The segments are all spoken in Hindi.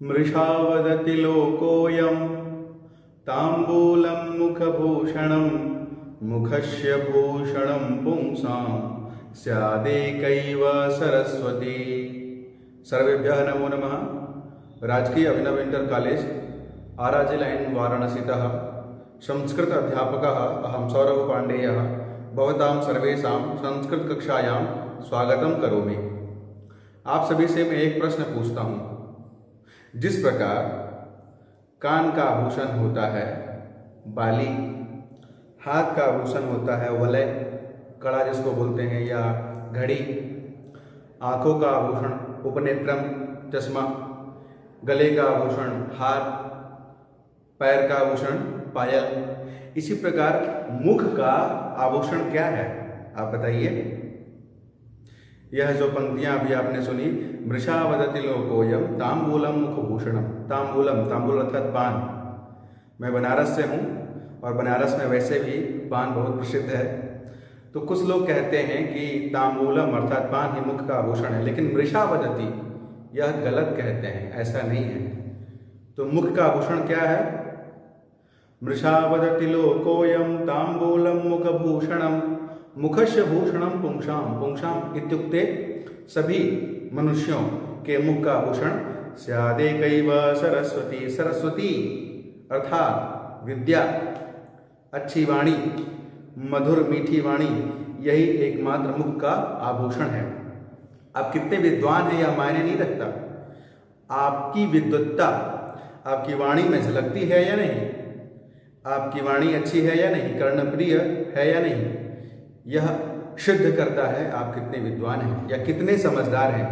मृषा वदति लोकोऽयं ताम्बूलं मुखभूषणं मुखस्य भूषणं पुंसां स्यादेकैव सरस्वती। सर्वेभ्यः नमो नमः। राजकीय अभिनव इंटर कॉलेज आराजी लाइन वाराणसीतः संस्कृत अध्यापकः अहं सौरभ पाण्डेयः भवतां सर्वेषां संस्कृत कक्षायां स्वागतं करोमि। आप सभी से मैं एक प्रश्न पूछता हूँ। जिस प्रकार कान का आभूषण होता है बाली, हाथ का आभूषण होता है वलय कड़ा जिसको बोलते हैं या घड़ी, आंखों का आभूषण उपनेत्रम चश्मा, गले का आभूषण हार, पैर का आभूषण पायल, इसी प्रकार मुख का आभूषण क्या है आप बताइए। यह जो पंक्तियां अभी आपने सुनी, मृषा वदति लोकोऽयं ताम्बूलम मुखभूषणम। ताम्बूलम, ताम्बूल अर्थात पान। मैं बनारस से हूँ और बनारस में वैसे भी पान बहुत प्रसिद्ध है। तो कुछ लोग कहते हैं कि ताम्बूलम अर्थात पान ही मुख का आभूषण है, लेकिन मृषा वदति यह गलत कहते हैं, ऐसा नहीं है। तो मुख का आभूषण क्या है? मृषा वदति लोकोऽयं ताम्बूलम मुखभूषणम मुखस्य भूषणम पुंसां। पुंसां इत्युक्ते सभी मनुष्यों के मुख का आभूषण स्यादेकैव सरस्वती। सरस्वती अर्थात विद्या, अच्छी वाणी, मधुर मीठी वाणी, यही एकमात्र मुख का आभूषण है। आप कितने विद्वान हैं यह मायने नहीं रखता, आपकी विद्वत्ता आपकी वाणी में झलकती है या नहीं, आपकी वाणी अच्छी है या नहीं, कर्णप्रिय है या नहीं, यह सिद्ध करता है आप कितने विद्वान हैं या कितने समझदार हैं।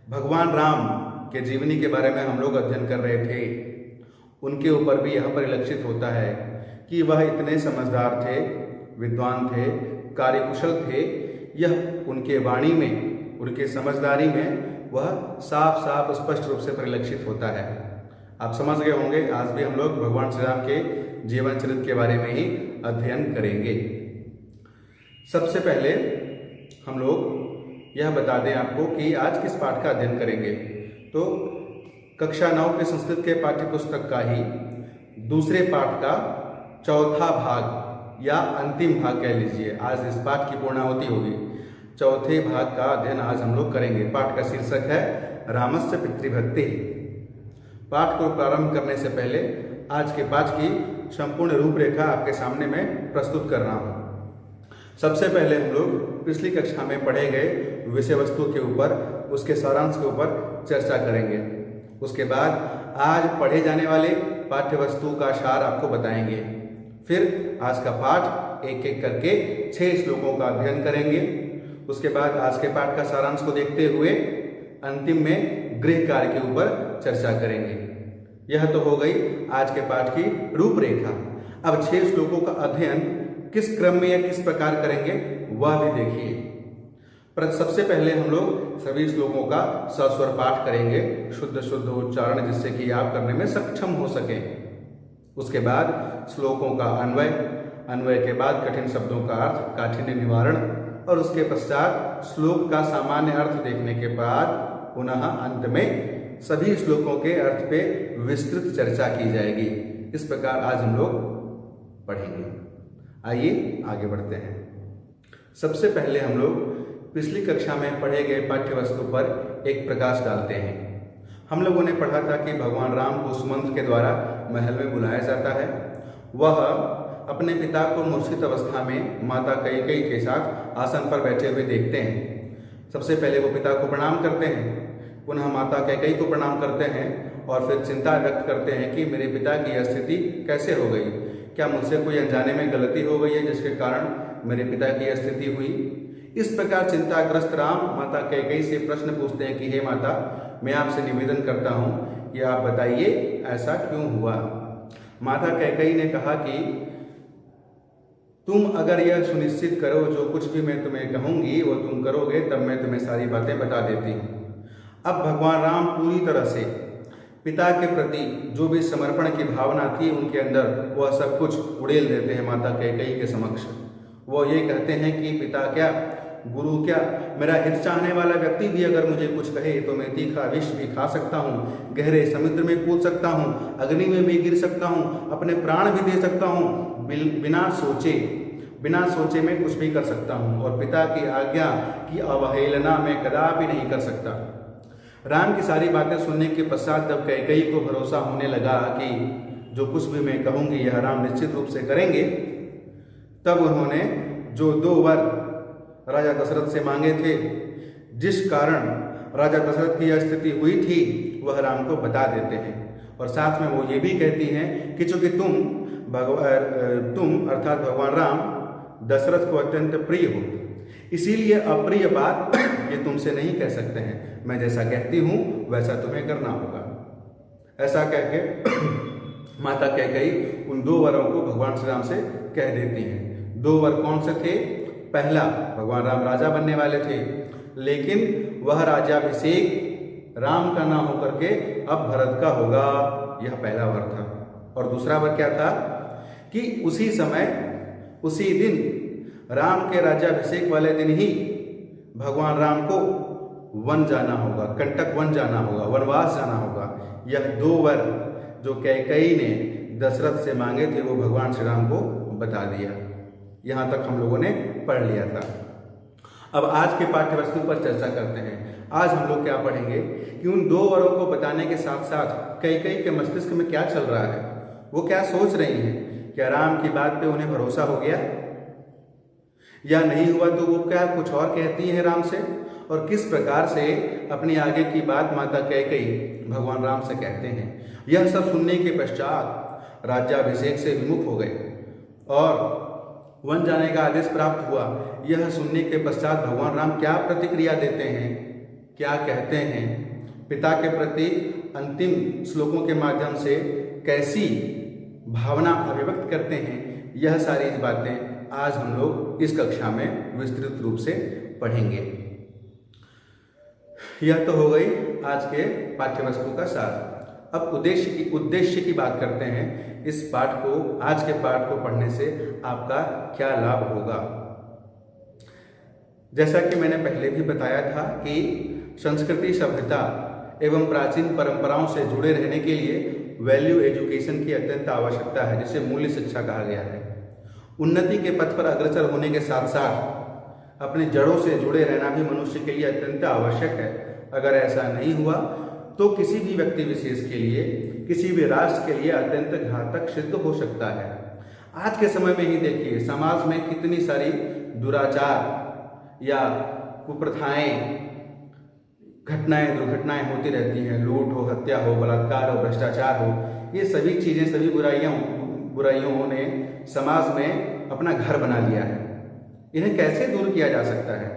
भगवान राम के जीवनी के बारे में हम लोग अध्ययन कर रहे थे, उनके ऊपर भी यह परिलक्षित होता है कि वह इतने समझदार थे, विद्वान थे, कार्यकुशल थे। यह उनके वाणी में, उनके समझदारी में वह साफ साफ स्पष्ट रूप से परिलक्षित होता है। आप समझ गए होंगे। आज भी हम लोग भगवान श्री राम के जीवन चरित्र के बारे में ही अध्ययन करेंगे। सबसे पहले हम लोग यह बता दें आपको कि आज किस पाठ का अध्ययन करेंगे। तो कक्षा 9 के संस्कृत के पाठ्य पुस्तक का ही दूसरे पाठ का चौथा भाग या अंतिम भाग कह लीजिए, आज इस पाठ की पूर्णाहुति होगी। चौथे भाग का अध्ययन आज हम लोग करेंगे। पाठ का शीर्षक है रामस्य पितृभक्ति। पाठ को प्रारंभ करने से पहले आज के पाठ की संपूर्ण रूपरेखा आपके सामने मैं प्रस्तुत कर रहा हूँ। सबसे पहले हम लोग पिछली कक्षा में पढ़े गए विषय वस्तु के ऊपर, उसके सारांश के ऊपर चर्चा करेंगे। उसके बाद आज पढ़े जाने वाले पाठ्य वस्तु का सार आपको बताएंगे। फिर आज का पाठ एक एक करके 6 श्लोकों का अध्ययन करेंगे। उसके बाद आज के पाठ का सारांश को देखते हुए अंतिम में गृह कार्य के ऊपर चर्चा करेंगे। यह तो हो गई आज के पाठ की रूपरेखा। अब 6 श्लोकों का अध्ययन किस क्रम में या किस प्रकार करेंगे वह भी देखिए। पर सबसे पहले हम लोग सभी श्लोकों का सस्वर पाठ करेंगे, शुद्ध शुद्ध उच्चारण, जिससे कि आप करने में सक्षम हो सके। उसके बाद श्लोकों का अन्वय, अन्वय के बाद कठिन शब्दों का अर्थ, काठिन्य निवारण, और उसके पश्चात श्लोक का सामान्य अर्थ देखने के बाद पुनः अंत में सभी श्लोकों के अर्थ पे विस्तृत चर्चा की जाएगी। इस प्रकार आज हम लोग पढ़ेंगे। आइए आगे बढ़ते हैं। सबसे पहले हम लोग पिछली कक्षा में पढ़े गए पाठ्य वस्तु पर एक प्रकाश डालते हैं। हम लोगों ने पढ़ा था कि भगवान राम को सुमंत्र के द्वारा महल में बुलाया जाता है। वह अपने पिता को मूर्छित अवस्था में माता कैकेयी के साथ आसन पर बैठे हुए देखते हैं। सबसे पहले वो पिता को प्रणाम करते हैं, पुनः माता कैकेयी को प्रणाम करते हैं और फिर चिंता व्यक्त करते हैं कि मेरे पिता की यह स्थिति कैसे हो गई, क्या मुझसे कोई अनजाने में गलती हो गई है जिसके कारण मेरे पिता की यह स्थिति हुई। इस प्रकार चिंताग्रस्त राम माता कैकेयी से प्रश्न पूछते हैं कि हे माता, मैं आपसे निवेदन करता हूँ कि आप बताइए ऐसा क्यों हुआ। माता कैकेयी ने कहा कि तुम अगर यह सुनिश्चित करो जो कुछ भी मैं तुम्हें कहूँगी वो तुम करोगे, तब मैं तुम्हें सारी बातें बता देती हूँ। अब भगवान राम पूरी तरह से पिता के प्रति जो भी समर्पण की भावना थी उनके अंदर, वह सब कुछ उड़ेल देते हैं माता कैकेयी के समक्ष। वो ये कहते हैं कि पिता क्या गुरु क्या, मेरा हित चाहने वाला व्यक्ति भी अगर मुझे कुछ कहे तो मैं तीखा विष भी खा सकता हूँ, गहरे समुद्र में कूद सकता हूँ, अग्नि में भी गिर सकता हूँ, अपने प्राण भी दे सकता हूँ, बिना सोचे मैं कुछ भी कर सकता हूँ, और पिता की आज्ञा की अवहेलना मैं कदापि नहीं कर सकता। राम की सारी बातें सुनने के पश्चात जब कैकेयी को भरोसा होने लगा कि जो कुछ भी मैं कहूँगी यह राम निश्चित रूप से करेंगे, तब उन्होंने जो 2 वर राजा दशरथ से मांगे थे, जिस कारण राजा दशरथ की यह स्थिति हुई थी, वह राम को बता देते हैं। और साथ में वो ये भी कहती हैं कि चूंकि तुम अर्थात भगवान राम दशरथ को अत्यंत प्रिय हो, इसीलिए अप्रिय बात ये तुमसे नहीं कह सकते हैं। मैं जैसा कहती हूँ वैसा तुम्हें करना होगा। ऐसा कह के माता कैकेयी उन 2 वरों को भगवान श्री राम से कह देती हैं। 2 वर कौन से थे? पहला, भगवान राम राजा बनने वाले थे, लेकिन वह राज्याभिषेक राम का ना होकर के अब भरत का होगा, यह पहला वर था। और दूसरा वर क्या था कि उसी समय उसी दिन राम के राज्याभिषेक वाले दिन ही भगवान राम को वन जाना होगा, कंटक वन जाना होगा, वनवास जाना होगा। यह 2 वर जो कैकेयी ने दशरथ से मांगे थे वो भगवान श्री राम को बता दिया। यहाँ तक हम लोगों ने पढ़ लिया था। अब आज के पाठ्यवस्तु पर चर्चा करते हैं। आज हम लोग क्या पढ़ेंगे कि उन 2 वरों को बताने के साथ साथ कैकेयी के मस्तिष्क में क्या चल रहा है, वो क्या सोच रही हैं। क्या राम की बात पे उन्हें भरोसा हो गया या नहीं हुआ, तो वो क्या कुछ और कहती हैं राम से, और किस प्रकार से अपनी आगे की बात माता कैकेयी भगवान राम से कहते हैं। यह सब सुनने के पश्चात राज्याभिषेक से विमुख हो गए और वन जाने का आदेश प्राप्त हुआ। यह सुनने के पश्चात भगवान राम क्या प्रतिक्रिया देते हैं, क्या कहते हैं, पिता के प्रति अंतिम श्लोकों के माध्यम से कैसी भावना अभिव्यक्त करते हैं, यह सारी बातें आज हम लोग इस कक्षा में विस्तृत रूप से पढ़ेंगे। यह तो हो गई आज के पाठ्यवस्तु का सार। अब उद्देश्य की बात करते हैं। इस पाठ को, आज के पाठ को पढ़ने से आपका क्या लाभ होगा। जैसा कि मैंने पहले भी बताया था कि संस्कृति, सभ्यता एवं प्राचीन परंपराओं से जुड़े रहने के लिए वैल्यू एजुकेशन की अत्यंत आवश्यकता है, जिसे मूल्य शिक्षा कहा गया है। उन्नति के पथ पर अग्रसर होने के साथ साथ अपनी जड़ों से जुड़े रहना भी मनुष्य के लिए अत्यंत आवश्यक है। अगर ऐसा नहीं हुआ तो किसी भी व्यक्ति विशेष के लिए, किसी भी राष्ट्र के लिए अत्यंत घातक सिद्ध हो सकता है। आज के समय में ही देखिए, समाज में कितनी सारी दुराचार या कुप्रथाएं, घटनाएं, दुर्घटनाएं होती रहती हैं। लूट हो, हत्या हो, बलात्कार हो, भ्रष्टाचार हो, ये सभी चीजें, सभी बुराइयों ने समाज में अपना घर बना लिया है। इन्हें कैसे दूर किया जा सकता है?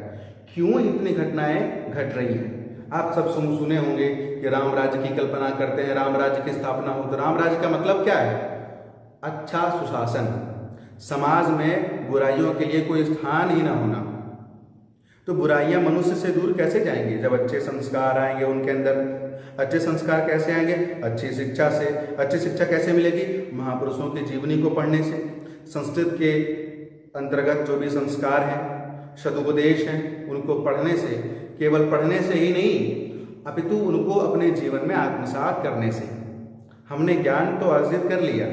क्यों इतनी घटनाएं घट रही हैं? आप सब सुने होंगे कि राम राज्य की कल्पना करते हैं, राम राज्य की स्थापना हो। तो राम राज्य का मतलब क्या है? अच्छा सुशासन, समाज में बुराइयों के लिए कोई स्थान ही ना होना। तो बुराइयां मनुष्य से दूर कैसे जाएंगी? जब अच्छे संस्कार आएंगे उनके अंदर। अच्छे संस्कार कैसे आएंगे? अच्छी शिक्षा से। अच्छी शिक्षा कैसे मिलेगी? महापुरुषों की जीवनी को पढ़ने से। संस्कृत के अंतर्गत जो भी संस्कार हैं, सदुपदेश हैं, उनको पढ़ने से, केवल पढ़ने से ही नहीं अपितु उनको अपने जीवन में आत्मसात करने से। हमने ज्ञान तो अर्जित कर लिया,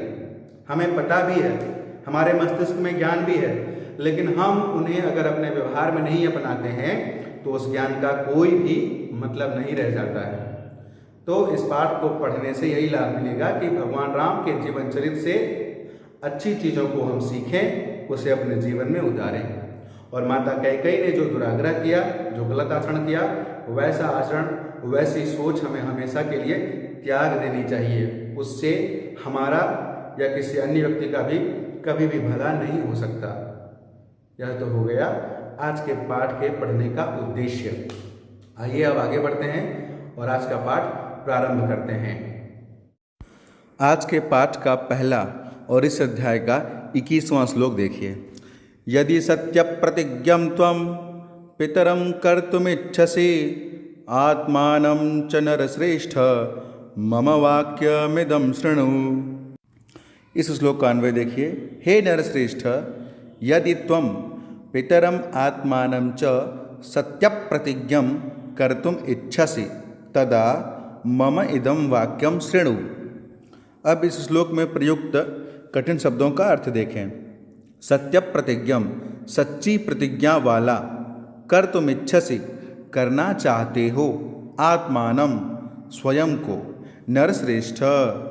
हमें पता भी है, हमारे मस्तिष्क में ज्ञान भी है, लेकिन हम उन्हें अगर अपने व्यवहार में नहीं अपनाते हैं तो उस ज्ञान का कोई भी मतलब नहीं रह जाता है। तो इस पाठ को पढ़ने से यही लाभ मिलेगा कि भगवान राम के जीवन चरित्र से अच्छी चीज़ों को हम सीखें, उसे अपने जीवन में उतारें। और माता कैकेयी ने जो दुराग्रह किया, जो गलत आचरण किया, वैसा आचरण, वैसी सोच हमें हमेशा के लिए त्याग देनी चाहिए। उससे हमारा या किसी अन्य व्यक्ति का भी कभी भी भला नहीं हो सकता। यह तो हो गया आज के पाठ के पढ़ने का उद्देश्य। आइए अब आगे बढ़ते हैं और आज का पाठ प्रारंभ करते हैं। आज के पाठ का पहला और इस अध्याय का 21वां श्लोक देखिए। यदि सत्य प्रतिज्ञं त्वं पितरं कर्तुमिच्छसि आत्मानं च नरश्रेष्ठ मम वाक्यमिदं शृणु। इस श्लोक का अन्वय देखिए। हे नरश्रेष्ठ, यदि त्वं पितरम आत्मानं च सत्यप्रतिज्ञं कर्तुम इच्छसि तदा मम इदं वाक्यम शृणु। अब इस श्लोक में प्रयुक्त कठिन शब्दों का अर्थ देखें। सत्य प्रतिज्ञम, सच्ची प्रतिज्ञा वाला, कर तुम इच्छसि, करना चाहते हो, आत्मानम, स्वयं को, नरश्रेष्ठ,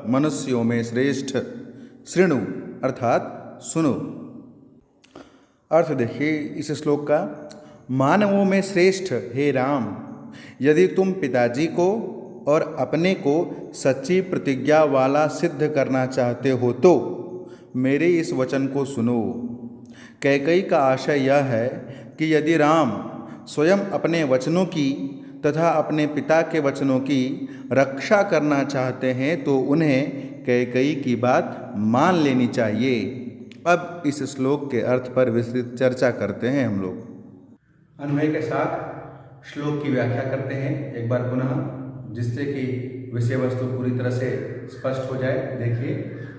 मनुष्यों में श्रेष्ठ, शृणु अर्थात सुनो। अर्थ देखिए इस श्लोक का, मानवों में श्रेष्ठ हे राम, यदि तुम पिताजी को और अपने को सच्ची प्रतिज्ञा वाला सिद्ध करना चाहते हो तो मेरे इस वचन को सुनो। कैकेयी का आशय यह है कि यदि राम स्वयं अपने वचनों की तथा अपने पिता के वचनों की रक्षा करना चाहते हैं तो उन्हें कैकेयी की बात मान लेनी चाहिए। अब इस श्लोक के अर्थ पर विस्तृत चर्चा करते हैं हम लोग। अन्वय के साथ श्लोक की व्याख्या करते हैं एक बार पुनः, जिससे कि विषय वस्तु पूरी तरह से स्पष्ट हो जाए। देखिए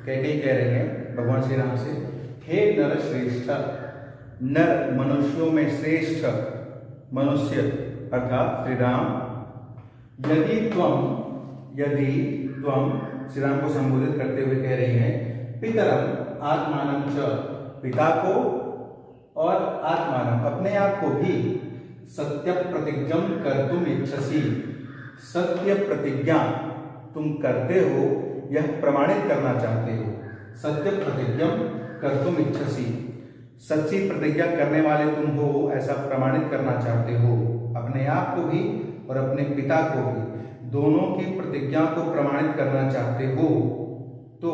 कैकेयी कह रहे हैं भगवान श्री राम से, हे नर श्रेष्ठ, नर मनुष्यों में श्रेष्ठ मनुष्य अर्थात श्री राम, यदि तुम श्री राम को संबोधित करते हुए कह रही हैं, पितरम आत्मानं च, पिता को और आत्मानं अपने आप को भी, सत्य प्रतिज्ञम कर्तुम इच्छसि, सत्य प्रतिज्ञा तुम करते हो, यह प्रमाणित करना चाहते हो। सत्य प्रतिज्ञम कर्तुम इच्छसि, सच्ची प्रतिज्ञा करने वाले तुम हो ऐसा प्रमाणित करना चाहते हो, अपने आप को भी और अपने पिता को भी, दोनों की प्रतिज्ञा को प्रमाणित करना चाहते हो तो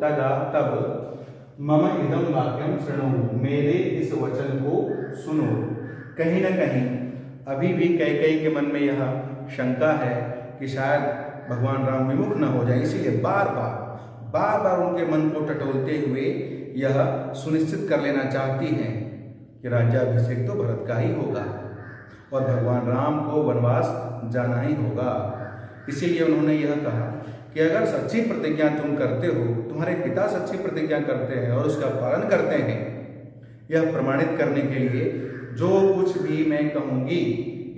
तदा तब मम इदं वाक्यम शृणु, मेरे इस वचन को सुनो। कहीं न कहीं अभी भी कैकेयी के मन में यह शंका है कि शायद भगवान राम विमुख न हो जाए, इसीलिए बार बार उनके मन को टटोलते हुए यह सुनिश्चित कर लेना चाहती हैं कि राज्याभिषेक तो भरत का ही होगा और भगवान राम को वनवास जाना ही होगा। इसीलिए उन्होंने यह कहा कि अगर सच्ची प्रतिज्ञा तुम करते हो, तुम्हारे पिता सच्ची प्रतिज्ञा करते हैं और उसका पालन करते हैं, यह प्रमाणित करने के लिए जो कुछ भी मैं कहूँगी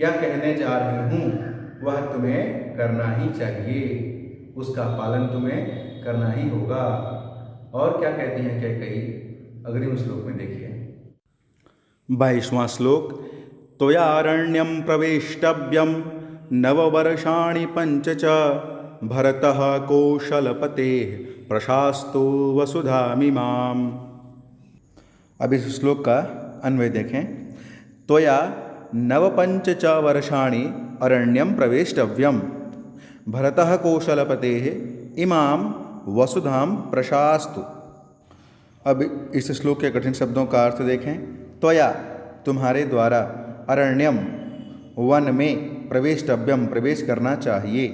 या कहने जा रही हूँ वह तुम्हें करना ही चाहिए, उसका पालन तुम्हें करना ही होगा। और क्या कहती हैं कैकेयी, अग्रिम श्लोक में देखिए 22वां श्लोक, त्वयारण्यं प्रवेष्टव्यं नववर्षाणि पञ्च च भरतः कौशलपतेः प्रशास्तु वसुधामिमाम्। अब इस श्लोक का अन्वय देखें। त्वया नवपञ्च च वर्षाणि अरण्यं प्रवेष्टव्यं भरतः कौशलपतेः इमां वसुधां प्रशास्तु। अब इस श्लोक के कठिन शब्दों का अर्थ देखें। त्वया तुम्हारे द्वारा, अरण्यम वन में, प्रवेष्टव्यम प्रवेश करना चाहिए,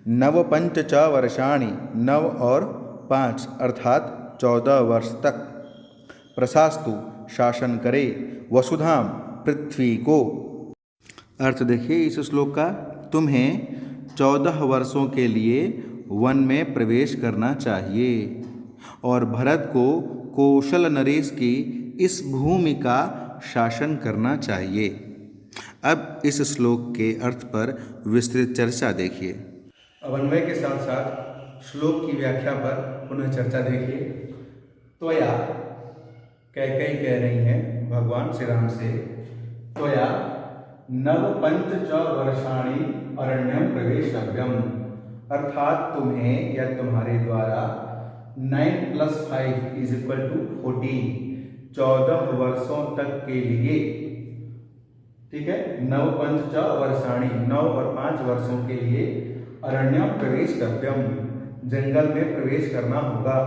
नवपंच च वर्षाणि, नव और 5 अर्थात 14 वर्ष तक, प्रशास्तु शासन करे, वसुधाम पृथ्वी को। अर्थ देखिए इस श्लोक का, तुम्हें 14 वर्षों के लिए वन में प्रवेश करना चाहिए और भरत को कौशल नरेश की इस भूमि का शासन करना चाहिए। अब इस श्लोक के अर्थ पर विस्तृत चर्चा देखिए। अब अन्वय के साथ साथ श्लोक की व्याख्या पर पुनः चर्चा देखिए। त्वया कैकेयी कह रही हैं भगवान श्री राम से, त्वया नवपंच च वर्षाणि अरण्यम प्रवेशव्यम, अर्थात तुम्हें या तुम्हारे द्वारा 9 + 5 = 14, 14 वर्षों तक के लिए, ठीक है, नवपंच च वर्षाणि 9 और 5 वर्षों के लिए, अरण्यम प्रवेशव्यम जंगल में प्रवेश करना होगा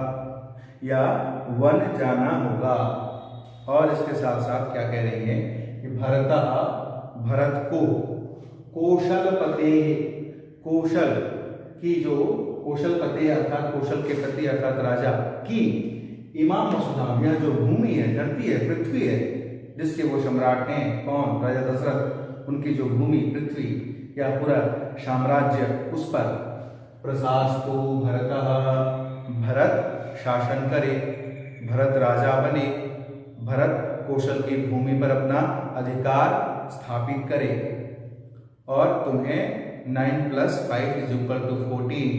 या वन जाना होगा। और इसके साथ साथ क्या कह रही है कि भरत को कौशलपते, कौशल की जो कौशलपते अर्थात कौशल के प्रति अर्थात राजा की, इमाम वसुधाम यह जो भूमि है, धरती है, पृथ्वी है, जिसके वो सम्राट हैं, कौन, राजा दशरथ, उनकी जो भूमि पृथ्वी या पूरा साम्राज्य, उस पर प्रशास्तु भरतः, भरत शासन करे, भरत राजा बने, भरत कौशल की भूमि पर अपना अधिकार स्थापित करे और तुम्हें 9 + 5 = 14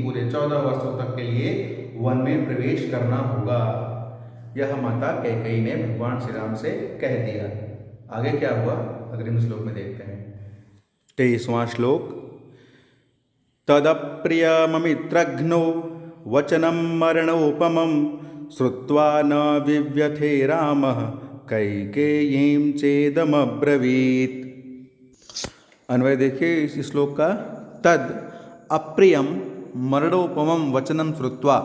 पूरे 14 वर्षों तक के लिए वन में प्रवेश करना होगा। यह माता कैकेयी ने भगवान श्री राम से कह दिया। आगे क्या हुआ अग्रिम श्लोक में देखते हैं। 23वां श्लोक। तदप्रियममित्रघ्नो वचनं मरणोपमं श्रुत्वा न विव्यथे रामः कैकेयीं चेदमब्रवीत्। अन्वय देखिए इस श्लोक का। तद अप्रियम मरणोपमं वचनं श्रुत्वा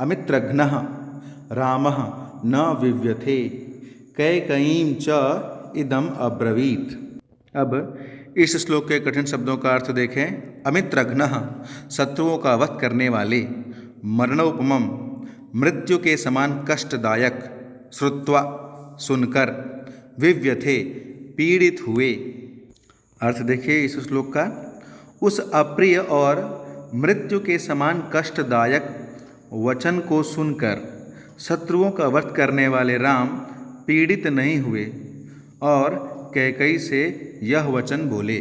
अमित्रघ्नः रामः न विव्यथे कैकेयीं च इदम अब्रवीत्। अब इस श्लोक के कठिन शब्दों का अर्थ देखें। अमित्रघ्नः शत्रुओं का वध करने वाले, मरणोपमं मृत्यु के समान कष्टदायक, श्रुत्वा सुनकर, विव्यथे पीड़ित हुए। अर्थ देखिए इस श्लोक का। उस अप्रिय और मृत्यु के समान कष्टदायक वचन को सुनकर शत्रुओं का वध करने वाले राम पीड़ित नहीं हुए और कैकेयी से यह वचन बोले।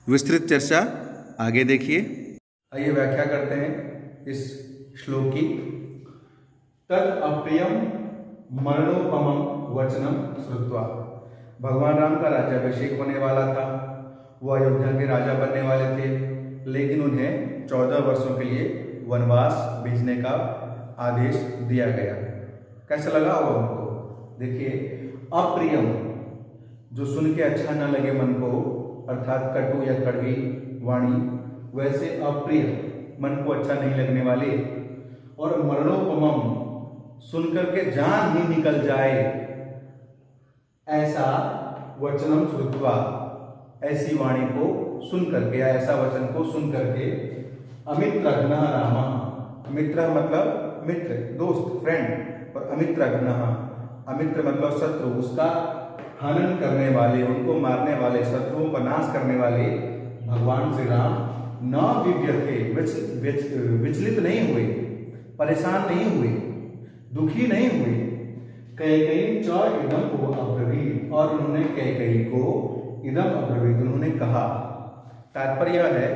विस्तृत चर्चा आगे देखिए। आइए व्याख्या करते हैं इस श्लोक की। तद अप्रियम मरणोपमं वचनम श्रुत्वा। भगवान राम का राज्याभिषेक होने वाला था। वो अयोध्या के राजा बनने वाले थे, लेकिन उन्हें 14 वर्षों के लिए वनवास भेजने का आदेश दिया गया। कैसा लगा होगा उनको? देखिए, अप्रियम जो सुन के अच्छा न लगे मन को, अर्थात कटु या कड़वी वाणी, वैसे अप्रिय मन को अच्छा नहीं लगने वाले, और मरणोपमम सुनकर के जान ही निकल जाए ऐसा वचनम श्रुत्वा, ऐसी वाणी को सुन करके या ऐसा वचन को सुन करके अमित्रघ्नः रामः। मित्र मतलब मित्र, दोस्त, फ्रेंड, और अमित्रघ्नः, अमित्र मतलब शत्रु, उसका हनन करने वाले, उनको मारने वाले, शत्रुओं का नाश करने वाले भगवान श्री राम न विव्यथे, विचलित नहीं हुए, परेशान नहीं हुए, दुखी नहीं हुए। कैकेयी च इदम अब्रवीत्, और उन्होंने कैकेयी को इदम अब्रवीत् उन्होंने कहा। तात्पर्य यह है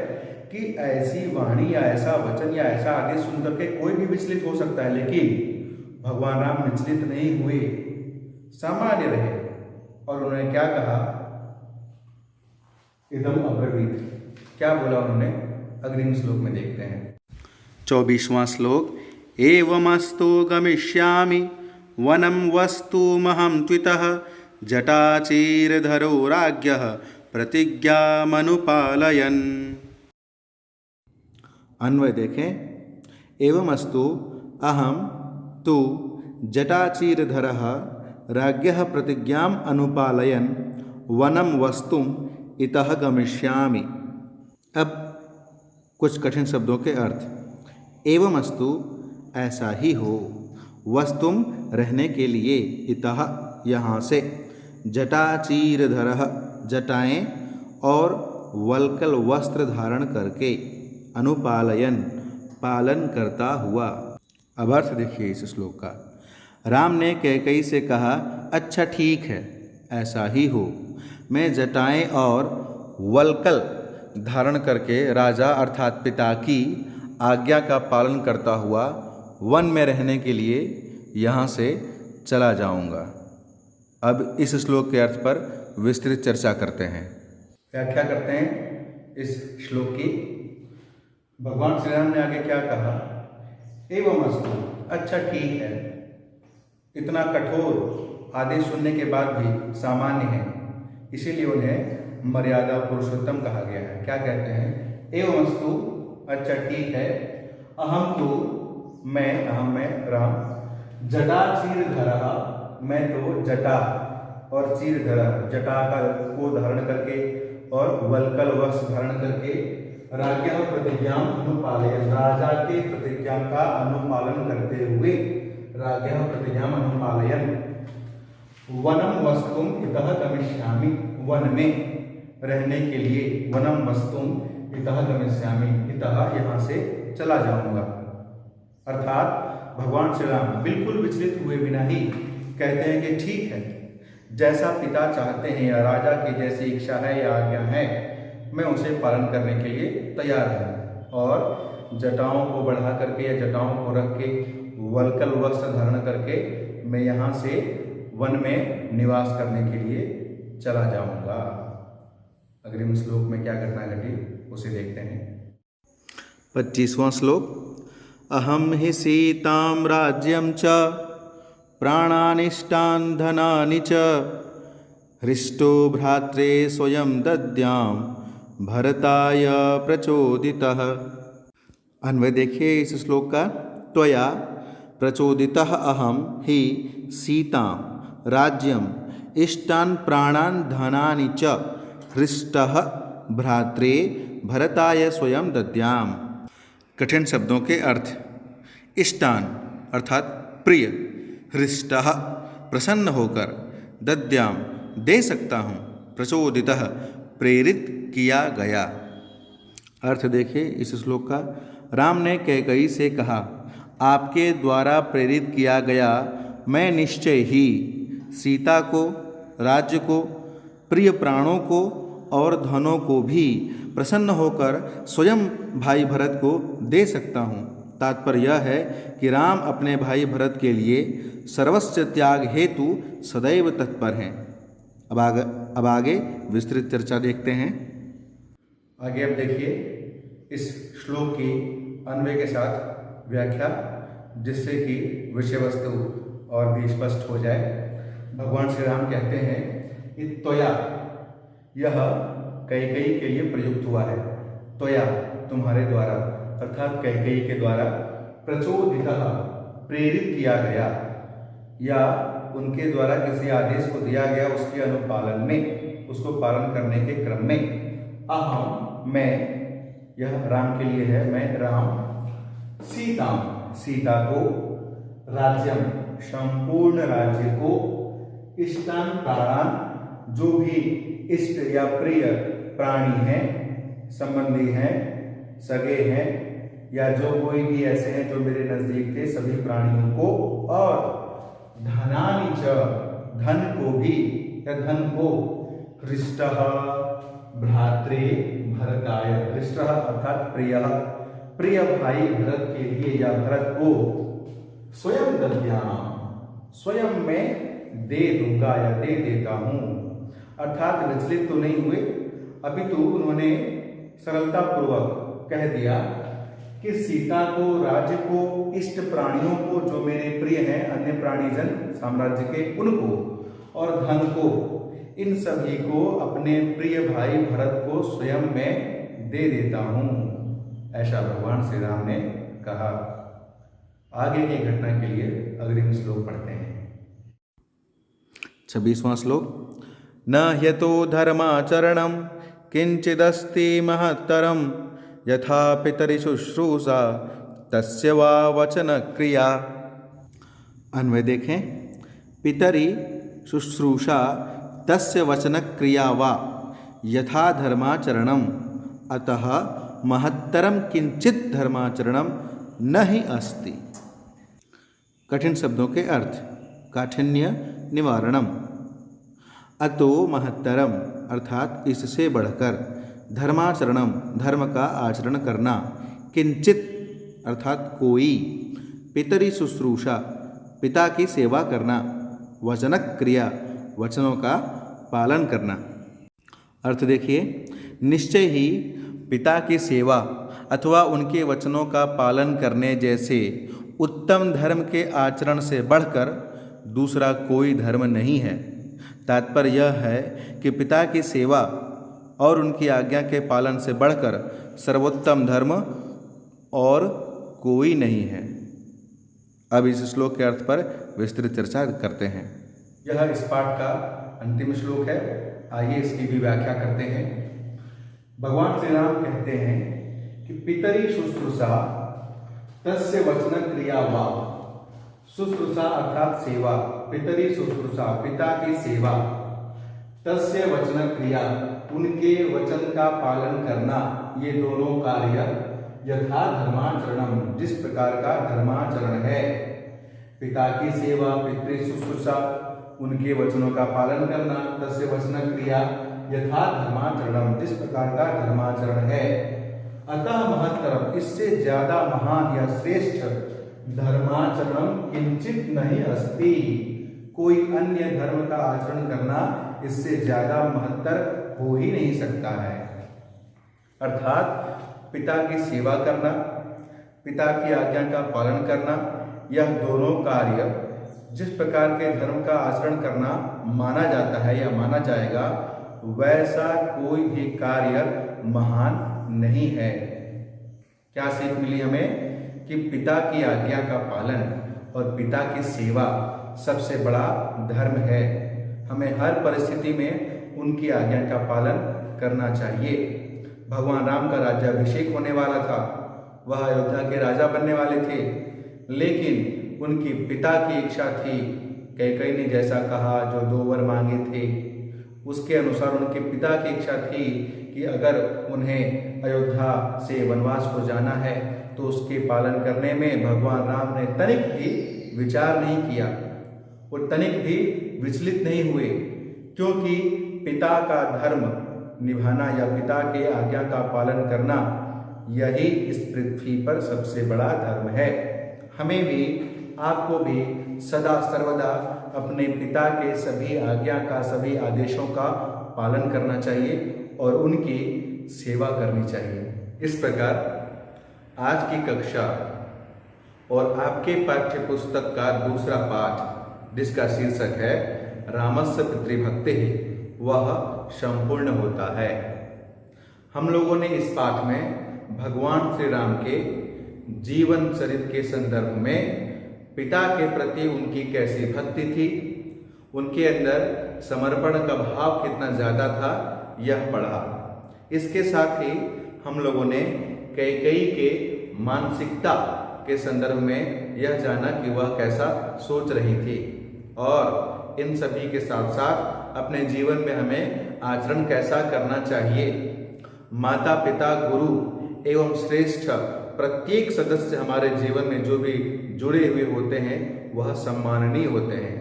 कि ऐसी वाणी या ऐसा वचन या ऐसा आदेश सुनकर के कोई भी विचलित हो सकता है, लेकिन भगवान राम विचलित नहीं हुए, सामान्य रहे, और उन्होंने क्या कहा? इदम अब्रवीत्। क्या बोला उन्होंने? अग्रिम श्लोक में देखते हैं। 24वां श्लोक। एवमस्तु गमिष्यामि वनं वस्तुमहं त्वितः जटाचीरधरो राज्ञः प्रतिज्ञामनुपालयन्। अन्वय देखें। एवमस्तु अहं तु जटाचीरधरः राज्ञः प्रतिज्ञाम् अनुपालयन् वनं वस्तुम इतः गमिष्यामि। अब कुछ कठिन शब्दों के अर्थ। एवमस्तु ऐसा ही हो, वस्तुम रहने के लिए, इतः यहाँ से, जटाचीरधरः जटाएं और वल्कल वस्त्र धारण करके, अनुपालयन पालन करता हुआ। अब अर्थ देखिए इस श्लोक का। राम ने कैकेयी से कहा, अच्छा ठीक है, ऐसा ही हो, मैं जटाएं और वल्कल धारण करके राजा अर्थात पिता की आज्ञा का पालन करता हुआ वन में रहने के लिए यहाँ से चला जाऊँगा। अब इस श्लोक के अर्थ पर विस्तृत चर्चा करते हैं, व्याख्या करते हैं इस श्लोक की। भगवान श्री राम ने आगे क्या कहा? एवमस्तु, अच्छा ठीक है। इतना कठोर आदेश सुनने के बाद भी सामान्य है, इसीलिए उन्हें मर्यादा पुरुषोत्तम कहा गया है। क्या कहते हैं? एवमस्तु, अच्छा ठीक है। अहम तो मैं, अहम मैं राम, जटा चीरधरः, मैं तो जटा और चीरधरः जटा का को धारण करके और वल्कल वस्त्र धारण करके, राज्ञः प्रतिज्ञा अनुपालयन्, राजा के प्रतिज्ञा का अनुपालन करते हुए, राज्ञः प्रतिज्ञा अनुपालयन् वनम वस्तुम इतः गमिष्यामि, वन में रहने के लिए, वनम वस्तुम इतः गमिष्यामि, इतः यहाँ से चला जाऊंगा। अर्थात भगवान श्री राम बिल्कुल विचलित हुए बिना ही कहते हैं कि ठीक है, जैसा पिता चाहते हैं या राजा की जैसी इच्छा है या आज्ञा है, मैं उसे पालन करने के लिए तैयार हूँ। और जटाओं को बढ़ा करके या जटाओं को रख के वल्कल वस्त्र धारण करके मैं यहाँ से वन में निवास करने के लिए चला जाऊंगा। अग्रिम श्लोक में क्या घटना घटी उसे देखते हैं। 25वां श्लोक। अहम हि सीतां राज्यं च प्राणानिष्टान् धनानि च हृष्टो भ्रात्रे स्वयं दद्यां भरताय प्रचोदितः। अन्वय देखिए इस श्लोक का। त्वया प्रचोदितः अहम हि सीतां राज्यं इष्टान् प्राणान् धनानि च हृष्टः भ्रात्रे भरताय स्वयं दद्याम। कठिन शब्दों के अर्थ। इष्टान अर्थात प्रिय, हृष्टः प्रसन्न होकर, दद्याम दे सकता हूँ, प्रचोदितः प्रेरित किया गया। अर्थ देखिए इस श्लोक का। राम ने कैकेयी से कहा, आपके द्वारा प्रेरित किया गया मैं निश्चय ही सीता को, राज्य को, प्रिय प्राणों को और धनों को भी प्रसन्न होकर स्वयं भाई भरत को दे सकता हूँ। तात्पर्य यह है कि राम अपने भाई भरत के लिए सर्वस्व त्याग हेतु सदैव तत्पर हैं। अब आगे विस्तृत चर्चा देखते हैं। आगे अब देखिए इस श्लोक की अन्वय के साथ व्याख्या, जिससे कि विषय वस्तु और भी स्पष्ट हो जाए। भगवान श्री राम कहते हैं कि त्वया, यह कैकेयी के लिए प्रयुक्त हुआ है। त्वया तुम्हारे द्वारा, अर्थात कैकेयी के द्वारा, प्रचोदितः प्रेरित किया गया या उनके द्वारा किसी आदेश को दिया गया, उसके अनुपालन में, उसको पालन करने के क्रम में, अहम मैं, यह राम के लिए है, मैं राम, सीता, सीता को, राज्यम संपूर्ण राज्य को, इष्टान प्राणान जो भी इष्ट या प्रिय प्राणी हैं, संबंधी हैं, सगे हैं या जो कोई भी ऐसे हैं जो मेरे नजदीक थे, सभी प्राणियों को, और धनानि च धन को भी या धन को, हृष्टः भ्रात्रे भरताय, हृष्टः अर्थात प्रियः, प्रिय भाई भरत के लिए या भरत को, स्वयं दद्याम स्वयं मैं दे दूंगा या दे देता हूं। अर्थात विचलित तो नहीं हुए, अपितु उन्होंने सरलता पूर्वक कह दिया कि सीता को, राज्य को, इष्ट प्राणियों को जो मेरे प्रिय हैं, अन्य प्राणीजन साम्राज्य के, उनको, और धन को, इन सभी को अपने प्रिय भाई भरत को स्वयं मैं दे देता हूं। ऐसा भगवान श्री राम ने कहा। आगे की घटना के लिए अग्रिम श्लोक पढ़ते हैं। 26वां श्लोक। न ह्यतो धर्माचरणं किंचिदस्ति महत्तरं यथा पितरि शुश्रूषा तस्य वा वचन क्रिया। अन्वय देखें। पितरि शुश्रूषा तस्य वचन क्रिया वा यथा धर्माचरणम अतः महत्तरम किंचित धर्माचरणम न ही अस्ति। कठिन शब्दों के अर्थ। काठिन्य निवारणम। अतो महत्तरम अर्थात इससे बढ़कर, धर्माचरणम धर्म का आचरण करना, किंचित अर्थात कोई, पितरि शुश्रूषा पिता की सेवा करना, वचनक क्रिया वचनों का पालन करना। अर्थ देखिए। निश्चय ही पिता की सेवा अथवा उनके वचनों का पालन करने जैसे उत्तम धर्म के आचरण से बढ़कर दूसरा कोई धर्म नहीं है। तात्पर्य यह है कि पिता की सेवा और उनकी आज्ञा के पालन से बढ़कर सर्वोत्तम धर्म और कोई नहीं है। अब इस श्लोक के अर्थ पर विस्तृत चर्चा करते हैं। यह इस पाठ का अंतिम श्लोक है। आइए इसकी भी व्याख्या करते हैं। भगवान श्री राम कहते हैं कि पितरि शुश्रूषा तस्य वचन क्रिया वा। शुश्रूषा अर्थात सेवा, पितरि शुश्रूषा पिता की सेवा, तस्य वचन क्रिया उनके वचन का पालन करना, ये दोनों कार्य यथा धर्माचरणम जिस प्रकार का धर्माचरण है। पिता की सेवा, पितृ शुश्रूषा, उनके वचनों का पालन करना, तस्य वचन क्रिया यथा धर्माचरणम, जिस प्रकार का धर्माचरण है। अतः महत्तरम, इससे ज्यादा महान या श्रेष्ठ धर्माचरणम किंचित नहीं अस्ति, कोई अन्य धर्म का आचरण करना इससे ज्यादा महत्तर हो ही नहीं सकता है। अर्थात पिता की सेवा करना, पिता की आज्ञा का पालन करना, यह दोनों कार्य जिस प्रकार के धर्म का आचरण करना माना जाता है या माना जाएगा, वैसा कोई भी कार्य महान नहीं है। क्या सीख मिली हमें कि पिता की आज्ञा का पालन और पिता की सेवा सबसे बड़ा धर्म है। हमें हर परिस्थिति में उनकी आज्ञा का पालन करना चाहिए। भगवान राम का राज्याभिषेक होने वाला था, वह अयोध्या के राजा बनने वाले थे, लेकिन उनकी पिता की इच्छा थी, कैकेयी ने जैसा कहा, जो 2 वर मांगे थे, उसके अनुसार उनके पिता की इच्छा थी कि अगर उन्हें अयोध्या से वनवास को जाना है तो उसके पालन करने में भगवान राम ने तनिक भी विचार नहीं किया और तनिक भी विचलित नहीं हुए, क्योंकि पिता का धर्म निभाना या पिता के आज्ञा का पालन करना, यही इस पृथ्वी पर सबसे बड़ा धर्म है। हमें भी, आपको भी सदा सर्वदा अपने पिता के सभी आज्ञा का, सभी आदेशों का पालन करना चाहिए और उनकी सेवा करनी चाहिए। इस प्रकार आज की कक्षा और आपके पाठ्य पुस्तक का दूसरा पाठ, जिसका शीर्षक है रामस्य पितृभक्तिः, वह संपूर्ण होता है। हम लोगों ने इस पाठ में भगवान श्री राम के जीवन चरित्र के संदर्भ में पिता के प्रति उनकी कैसी भक्ति थी, उनके अंदर समर्पण का भाव कितना ज्यादा था, यह पढ़ा। इसके साथ ही हम लोगों ने कैकेयी के मानसिकता के संदर्भ में यह जाना कि वह कैसा सोच रही थी, और इन सभी के साथ साथ अपने जीवन में हमें आचरण कैसा करना चाहिए। माता पिता, गुरु एवं श्रेष्ठ प्रत्येक सदस्य हमारे जीवन में जो भी जुड़े हुए होते हैं वह सम्माननीय होते हैं।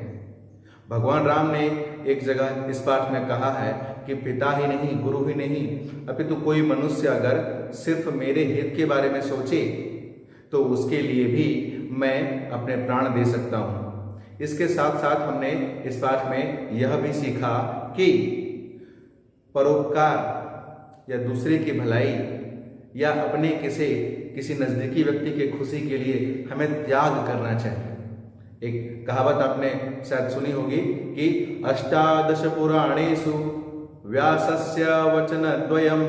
भगवान राम ने एक जगह इस पाठ में कहा है कि पिता ही नहीं, गुरु ही नहीं, अपितु कोई मनुष्य अगर सिर्फ मेरे हित के बारे में सोचे तो उसके लिए भी मैं अपने प्राण दे सकता हूँ। इसके साथ साथ हमने इस पाठ में यह भी सीखा कि परोपकार या दूसरे की भलाई या अपने किसी नज़दीकी व्यक्ति के खुशी के लिए हमें त्याग करना चाहिए। एक कहावत आपने शायद सुनी होगी कि 18 पुराणेषु व्यासस्य वचनद्वयं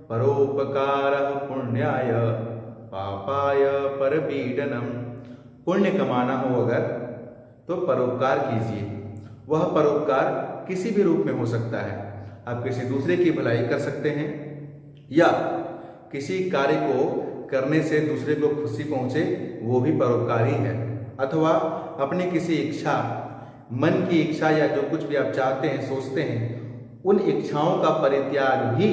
परोपकारः पुण्याय पापाय परपीडनम। पुण्य कमाना हो अगर तो परोपकार कीजिए। वह परोपकार किसी भी रूप में हो सकता है। आप किसी दूसरे की भलाई कर सकते हैं या किसी कार्य को करने से दूसरे को खुशी पहुंचे, वो भी परोपकार ही है। अथवा अपनी किसी इच्छा, मन की इच्छा या जो कुछ भी आप चाहते हैं, सोचते हैं, उन इच्छाओं का परित्याग भी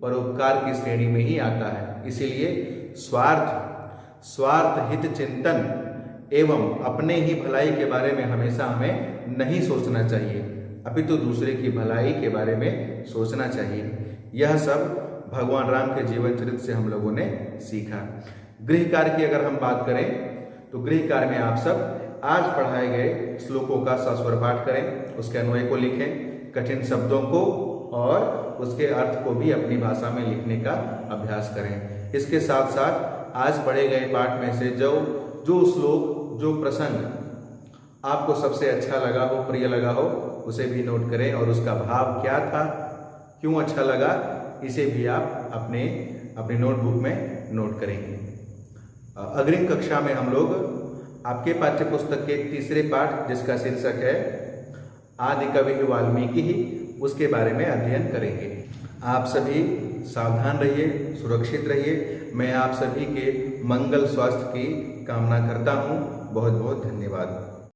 परोपकार की श्रेणी में ही आता है। इसीलिए स्वार्थ हित चिंतन एवं अपने ही भलाई के बारे में हमेशा हमें नहीं सोचना चाहिए, अपितु दूसरे की भलाई के बारे में सोचना चाहिए। यह सब भगवान राम के जीवन चरित्र से हम लोगों ने सीखा। गृह कार्य की अगर हम बात करें तो गृह कार्य में आप सब आज पढ़ाए गए श्लोकों का सस्वर पाठ करें, उसके अन्वय को लिखें, कठिन शब्दों को और उसके अर्थ को भी अपनी भाषा में लिखने का अभ्यास करें। इसके साथ साथ आज पढ़े गए पाठ में से जो श्लोक, जो प्रसंग आपको सबसे अच्छा लगा हो, प्रिय लगा हो, उसे भी नोट करें और उसका भाव क्या था, क्यों अच्छा लगा, इसे भी आप अपनी नोटबुक में नोट करेंगे। अग्रिम कक्षा में हम लोग आपके पाठ्य पुस्तक के तीसरे पाठ, जिसका शीर्षक है आदि कवि वाल्मीकि ही, उसके बारे में अध्ययन करेंगे। आप सभी सावधान रहिए, सुरक्षित रहिए। मैं आप सभी के मंगल स्वास्थ्य की कामना करता हूँ। बहुत बहुत धन्यवाद।